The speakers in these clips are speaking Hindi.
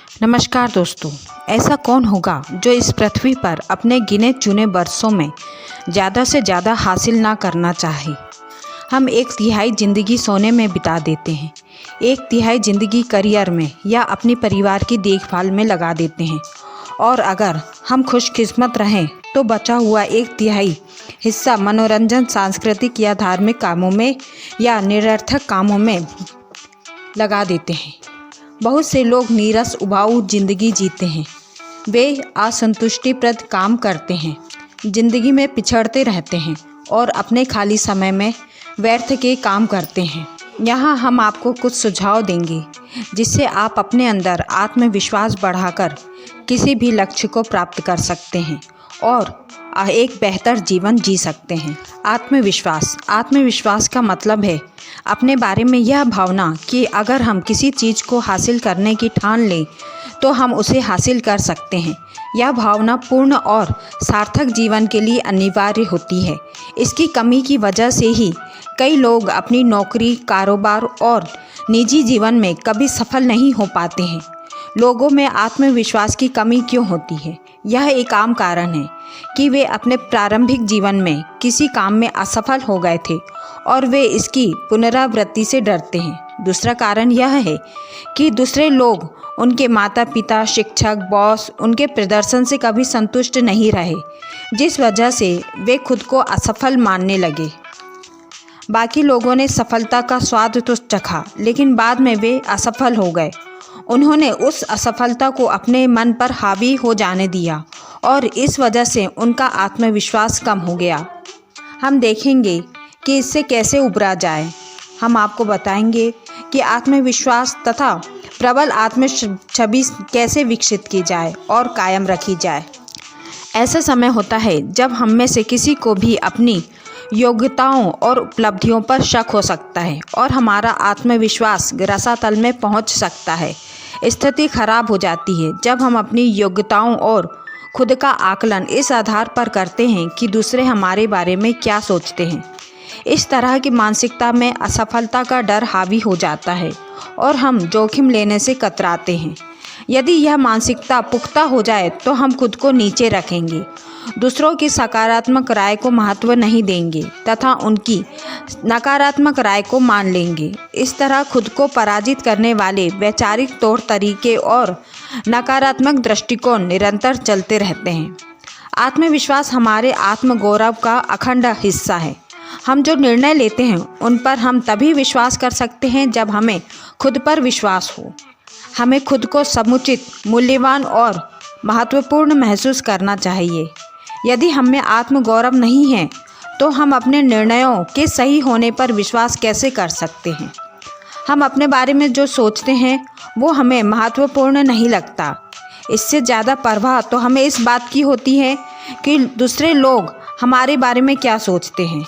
नमस्कार दोस्तों। ऐसा कौन होगा जो इस पृथ्वी पर अपने गिने चुने वर्षों में ज़्यादा से ज़्यादा हासिल ना करना चाहे। हम 1/3 ज़िंदगी सोने में बिता देते हैं, 1/3 ज़िंदगी करियर में या अपने परिवार की देखभाल में लगा देते हैं, और अगर हम खुशकिस्मत रहें तो बचा हुआ 1/3 हिस्सा मनोरंजन, सांस्कृतिक या धार्मिक कामों में या निरर्थक कामों में लगा देते हैं। बहुत से लोग नीरस, उबाऊ ज़िंदगी जीते हैं। वे असंतुष्टिप्रद काम करते हैं, ज़िंदगी में पिछड़ते रहते हैं और अपने खाली समय में व्यर्थ के काम करते हैं। यहाँ हम आपको कुछ सुझाव देंगे जिससे आप अपने अंदर आत्मविश्वास बढ़ाकर किसी भी लक्ष्य को प्राप्त कर सकते हैं और एक बेहतर जीवन जी सकते हैं। आत्मविश्वास का मतलब है अपने बारे में यह भावना कि अगर हम किसी चीज़ को हासिल करने की ठान लें तो हम उसे हासिल कर सकते हैं। यह भावना पूर्ण और सार्थक जीवन के लिए अनिवार्य होती है। इसकी कमी की वजह से ही कई लोग अपनी नौकरी, कारोबार और निजी जीवन में कभी सफल नहीं हो पाते हैं। लोगों में आत्मविश्वास की कमी क्यों होती है? यह एक आम कारण है कि वे अपने प्रारंभिक जीवन में किसी काम में असफल हो गए थे और वे इसकी पुनरावृत्ति से डरते हैं। दूसरा कारण यह है कि दूसरे लोग, उनके माता पिता, शिक्षक, बॉस उनके प्रदर्शन से कभी संतुष्ट नहीं रहे, जिस वजह से वे खुद को असफल मानने लगे। बाकी लोगों ने सफलता का स्वाद तो चखा, लेकिन बाद में वे असफल हो गए। उन्होंने उस असफलता को अपने मन पर हावी हो जाने दिया और इस वजह से उनका आत्मविश्वास कम हो गया। हम देखेंगे कि इससे कैसे उबरा जाए। हम आपको बताएंगे कि आत्मविश्वास तथा प्रबल आत्मछवि कैसे विकसित की जाए और कायम रखी जाए। ऐसा समय होता है जब हम में से किसी को भी अपनी योग्यताओं और उपलब्धियों पर शक हो सकता है और हमारा आत्मविश्वास रसातल में पहुंच सकता है। स्थिति खराब हो जाती है जब हम अपनी योग्यताओं और खुद का आकलन इस आधार पर करते हैं कि दूसरे हमारे बारे में क्या सोचते हैं। इस तरह की मानसिकता में असफलता का डर हावी हो जाता है और हम जोखिम लेने से कतराते हैं। यदि यह मानसिकता पुख्ता हो जाए तो हम खुद को नीचे रखेंगे, दूसरों की सकारात्मक राय को महत्व नहीं देंगे तथा उनकी नकारात्मक राय को मान लेंगे। इस तरह खुद को पराजित करने वाले वैचारिक तौर तरीके और नकारात्मक दृष्टिकोण निरंतर चलते रहते हैं। आत्मविश्वास हमारे आत्मगौरव का अखंड हिस्सा है। हम जो निर्णय लेते हैं उन पर हम तभी विश्वास कर सकते हैं जब हमें खुद पर विश्वास हो। हमें खुद को समुचित, मूल्यवान और महत्वपूर्ण महसूस करना चाहिए। यदि हम में आत्मगौरव नहीं है तो हम अपने निर्णयों के सही होने पर विश्वास कैसे कर सकते हैं? हम अपने बारे में जो सोचते हैं वो हमें महत्वपूर्ण नहीं लगता। इससे ज़्यादा परवाह तो हमें इस बात की होती है कि दूसरे लोग हमारे बारे में क्या सोचते हैं।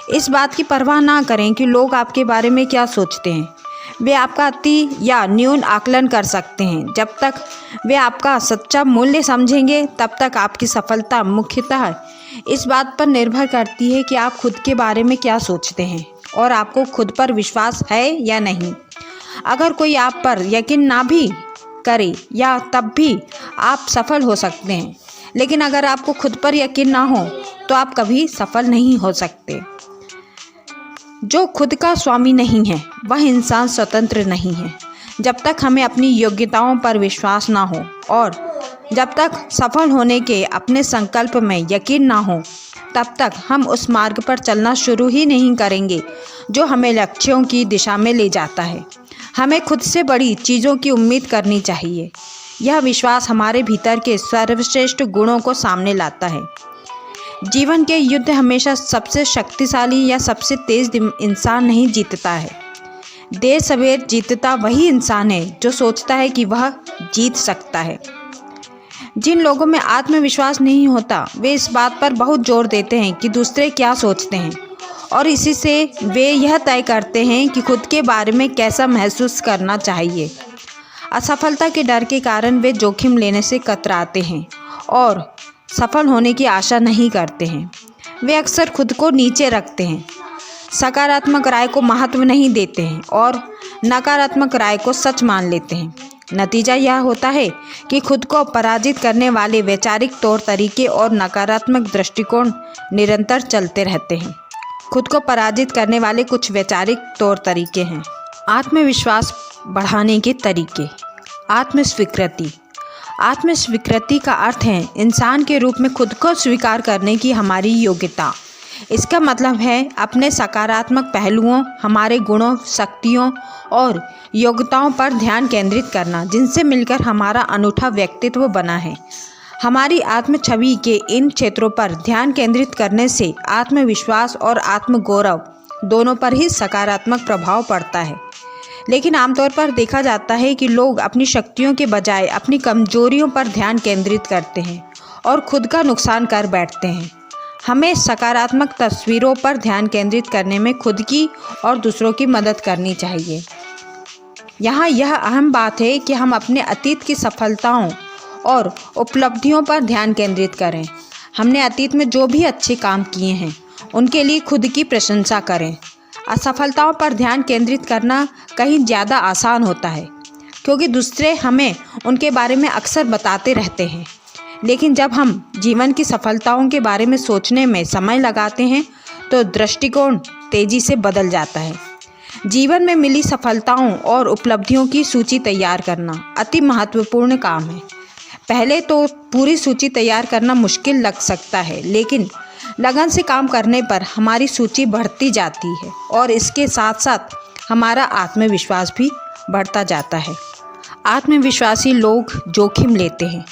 इस बात की परवाह ना करें कि लोग आपके बारे में क्या सोचते हैं। वे आपका अति या न्यून आकलन कर सकते हैं। जब तक वे आपका सच्चा मूल्य समझेंगे तब तक आपकी सफलता मुख्यतः इस बात पर निर्भर करती है कि आप खुद के बारे में क्या सोचते हैं और आपको खुद पर विश्वास है या नहीं। अगर कोई आप पर यकीन ना भी करे या तब भी आप सफल हो सकते हैं, लेकिन अगर आपको खुद पर यकीन ना हो तो आप कभी सफल नहीं हो सकते। जो खुद का स्वामी नहीं है वह इंसान स्वतंत्र नहीं है। जब तक हमें अपनी योग्यताओं पर विश्वास ना हो और जब तक सफल होने के अपने संकल्प में यकीन ना हो तब तक हम उस मार्ग पर चलना शुरू ही नहीं करेंगे जो हमें लक्ष्यों की दिशा में ले जाता है। हमें खुद से बड़ी चीज़ों की उम्मीद करनी चाहिए। यह विश्वास हमारे भीतर के सर्वश्रेष्ठ गुणों को सामने लाता है। जीवन के युद्ध हमेशा सबसे शक्तिशाली या सबसे तेज इंसान नहीं जीतता है। देर सवेर जीतता वही इंसान है जो सोचता है कि वह जीत सकता है। जिन लोगों में आत्मविश्वास नहीं होता वे इस बात पर बहुत जोर देते हैं कि दूसरे क्या सोचते हैं और इसी से वे यह तय करते हैं कि खुद के बारे में कैसा महसूस करना चाहिए। असफलता के डर के कारण वे जोखिम लेने से कतराते हैं और सफल होने की आशा नहीं करते हैं। वे अक्सर खुद को नीचे रखते हैं, सकारात्मक राय को महत्व नहीं देते हैं और नकारात्मक राय को सच मान लेते हैं। नतीजा यह होता है कि खुद को पराजित करने वाले वैचारिक तौर तरीके और नकारात्मक दृष्टिकोण निरंतर चलते रहते हैं। खुद को पराजित करने वाले कुछ वैचारिक तौर तरीके हैं। आत्मविश्वास बढ़ाने के तरीके। आत्मस्वीकृति। आत्मस्वीकृति का अर्थ है इंसान के रूप में खुद को स्वीकार करने की हमारी योग्यता। इसका मतलब है अपने सकारात्मक पहलुओं, हमारे गुणों, शक्तियों और योग्यताओं पर ध्यान केंद्रित करना, जिनसे मिलकर हमारा अनूठा व्यक्तित्व बना है। हमारी आत्म छवि के इन क्षेत्रों पर ध्यान केंद्रित करने से आत्मविश्वास और आत्मगौरव दोनों पर ही सकारात्मक प्रभाव पड़ता है। लेकिन आमतौर पर देखा जाता है कि लोग अपनी शक्तियों के बजाय अपनी कमजोरियों पर ध्यान केंद्रित करते हैं और खुद का नुकसान कर बैठते हैं। हमें सकारात्मक तस्वीरों पर ध्यान केंद्रित करने में खुद की और दूसरों की मदद करनी चाहिए। यहाँ यह अहम बात है कि हम अपने अतीत की सफलताओं और उपलब्धियों पर ध्यान केंद्रित करें। हमने अतीत में जो भी अच्छे काम किए हैं उनके लिए खुद की प्रशंसा करें। असफलताओं पर ध्यान केंद्रित करना कहीं ज़्यादा आसान होता है, क्योंकि दूसरे हमें उनके बारे में अक्सर बताते रहते हैं। लेकिन जब हम जीवन की सफलताओं के बारे में सोचने में समय लगाते हैं तो दृष्टिकोण तेज़ी से बदल जाता है। जीवन में मिली सफलताओं और उपलब्धियों की सूची तैयार करना अति महत्वपूर्ण काम है। पहले तो पूरी सूची तैयार करना मुश्किल लग सकता है, लेकिन लगन से काम करने पर हमारी सूची बढ़ती जाती है और इसके साथ साथ हमारा आत्मविश्वास भी बढ़ता जाता है। आत्मविश्वासी लोग जोखिम लेते हैं।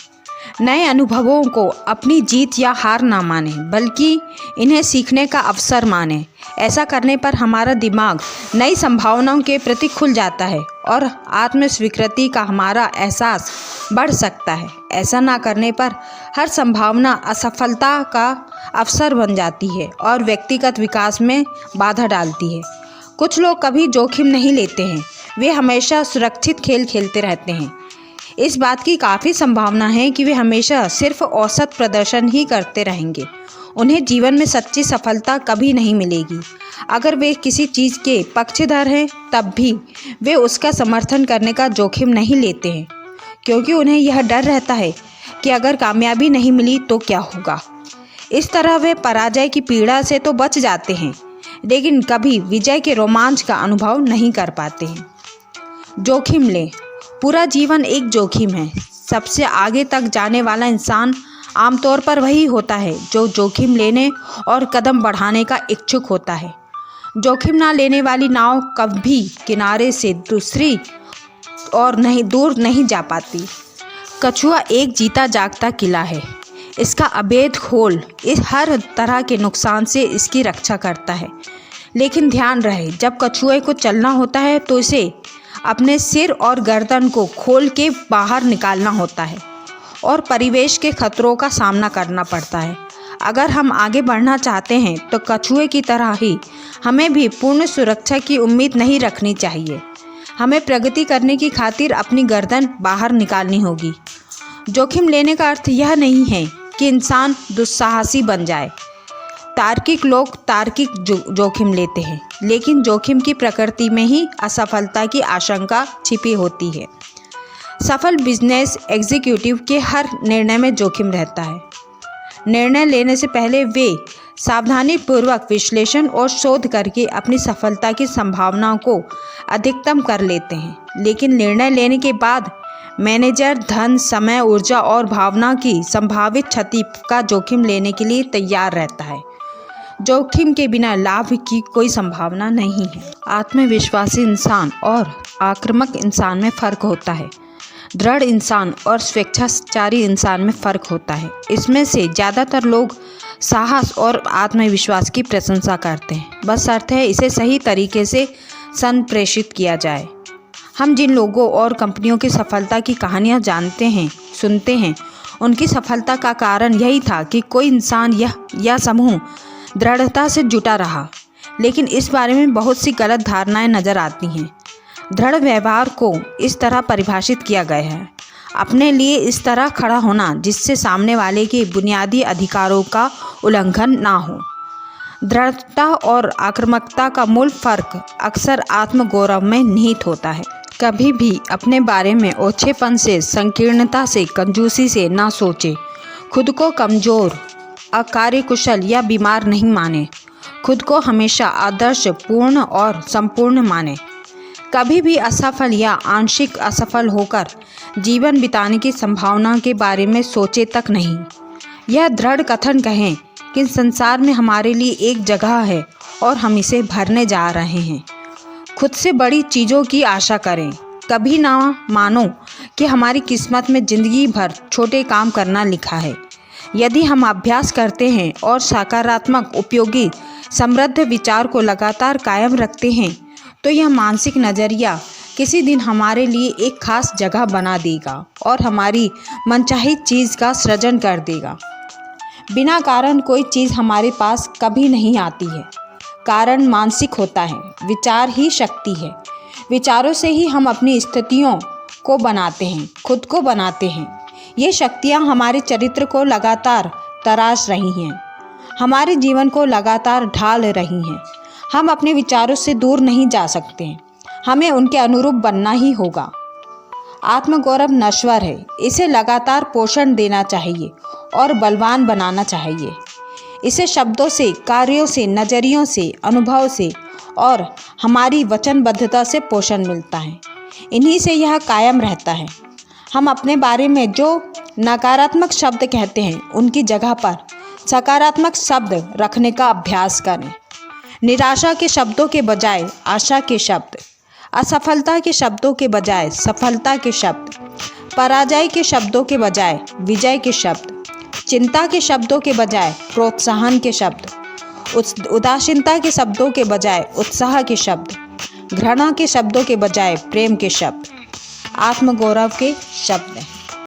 नए अनुभवों को अपनी जीत या हार ना माने, बल्कि इन्हें सीखने का अवसर माने। ऐसा करने पर हमारा दिमाग नई संभावनाओं के प्रति खुल जाता है और आत्मस्वीकृति का हमारा एहसास बढ़ सकता है। ऐसा ना करने पर हर संभावना असफलता का अवसर बन जाती है और व्यक्तिगत विकास में बाधा डालती है। कुछ लोग कभी जोखिम नहीं लेते हैं, वे हमेशा सुरक्षित खेल खेलते रहते हैं। इस बात की काफ़ी संभावना है कि वे हमेशा सिर्फ औसत प्रदर्शन ही करते रहेंगे। उन्हें जीवन में सच्ची सफलता कभी नहीं मिलेगी। अगर वे किसी चीज़ के पक्षधर हैं तब भी वे उसका समर्थन करने का जोखिम नहीं लेते हैं, क्योंकि उन्हें यह डर रहता है कि अगर कामयाबी नहीं मिली तो क्या होगा। इस तरह वे पराजय की पीड़ा से तो बच जाते हैं, लेकिन कभी विजय के रोमांच का अनुभव नहीं कर पाते हैं। जोखिम लें। पूरा जीवन एक जोखिम है। सबसे आगे तक जाने वाला इंसान आमतौर पर वही होता है जो जोखिम लेने और कदम बढ़ाने का इच्छुक होता है। जोखिम ना लेने वाली नाव कभी किनारे से दूसरी और दूर नहीं जा पाती। कछुआ एक जीता जागता किला है। इसका अभेद खोल इस हर तरह के नुकसान से इसकी रक्षा करता है। लेकिन ध्यान रहे, जब कछुए को चलना होता है तो इसे अपने सिर और गर्दन को खोल के बाहर निकालना होता है और परिवेश के खतरों का सामना करना पड़ता है। अगर हम आगे बढ़ना चाहते हैं तो कछुए की तरह ही हमें भी पूर्ण सुरक्षा की उम्मीद नहीं रखनी चाहिए। हमें प्रगति करने की खातिर अपनी गर्दन बाहर निकालनी होगी। जोखिम लेने का अर्थ यह नहीं है कि इंसान दुस्साहसी बन जाए। तार्किक लोग तार्किक जोखिम लेते हैं, लेकिन जोखिम की प्रकृति में ही असफलता की आशंका छिपी होती है। सफल बिजनेस एग्जीक्यूटिव के हर निर्णय में जोखिम रहता है। निर्णय लेने से पहले वे सावधानीपूर्वक विश्लेषण और शोध करके अपनी सफलता की संभावनाओं को अधिकतम कर लेते हैं। लेकिन निर्णय लेने के बाद मैनेजर धन, समय, ऊर्जा और भावना की संभावित क्षति का जोखिम लेने के लिए तैयार रहता है। जोखिम के बिना लाभ की कोई संभावना नहीं है। आत्मविश्वासी इंसान और आक्रामक इंसान में फ़र्क होता है। दृढ़ इंसान और स्वेच्छाचारी इंसान में फ़र्क होता है। इसमें से ज़्यादातर लोग साहस और आत्मविश्वास की प्रशंसा करते हैं, बस अर्थ है इसे सही तरीके से संप्रेषित किया जाए। हम जिन लोगों और कंपनियों की सफलता की कहानियाँ जानते हैं, सुनते हैं, उनकी सफलता का कारण यही था कि कोई इंसान या समूह दृढ़ता से जुटा रहा। लेकिन इस बारे में बहुत सी गलत धारणाएं नज़र आती हैं। दृढ़ व्यवहार को इस तरह परिभाषित किया गया है: अपने लिए इस तरह खड़ा होना जिससे सामने वाले के बुनियादी अधिकारों का उल्लंघन ना हो। दृढ़ता और आक्रामकता का मूल फर्क अक्सर आत्मगौरव में निहित होता है। कभी भी अपने बारे में ओछेपन से, संकीर्णता से, कंजूसी से ना सोचे। खुद को कमज़ोर, अकार्यकुशल या बीमार नहीं माने। खुद को हमेशा आदर्श, पूर्ण और संपूर्ण माने। कभी भी असफल या आंशिक असफल होकर जीवन बिताने की संभावना के बारे में सोचे तक नहीं। यह दृढ़ कथन कहें कि संसार में हमारे लिए एक जगह है और हम इसे भरने जा रहे हैं। खुद से बड़ी चीज़ों की आशा करें। कभी ना मानो कि हमारी किस्मत में ज़िंदगी भर छोटे काम करना लिखा है। यदि हम अभ्यास करते हैं और सकारात्मक, उपयोगी, समृद्ध विचार को लगातार कायम रखते हैं तो यह मानसिक नज़रिया किसी दिन हमारे लिए एक खास जगह बना देगा और हमारी मनचाही चीज़ का सृजन कर देगा। बिना कारण कोई चीज़ हमारे पास कभी नहीं आती है। कारण मानसिक होता है, विचार ही शक्ति है। विचारों से ही हम अपनी स्थितियों को बनाते हैं, खुद को बनाते हैं। ये शक्तियाँ हमारे चरित्र को लगातार तराश रही हैं, हमारे जीवन को लगातार ढाल रही हैं। हम अपने विचारों से दूर नहीं जा सकते, हमें उनके अनुरूप बनना ही होगा। आत्मगौरव नश्वर है, इसे लगातार पोषण देना चाहिए और बलवान बनाना चाहिए। इसे शब्दों से, कार्यों से, नज़रियों से, अनुभव से और हमारी वचनबद्धता से पोषण मिलता है। इन्हीं से यह कायम रहता है। हम अपने बारे में जो नकारात्मक शब्द कहते हैं उनकी जगह पर सकारात्मक शब्द रखने का अभ्यास करें। निराशा के शब्दों के बजाय आशा के शब्द, असफलता के शब्दों के बजाय सफलता के शब्द, पराजय के शब्दों के बजाय विजय के शब्द, चिंता के शब्दों के बजाय प्रोत्साहन के शब्द, उदासीनता के शब्दों के बजाय उत्साह के शब्द, घृणा के शब्दों के बजाय प्रेम के शब्द, आत्मगौरव के शब्द हैं।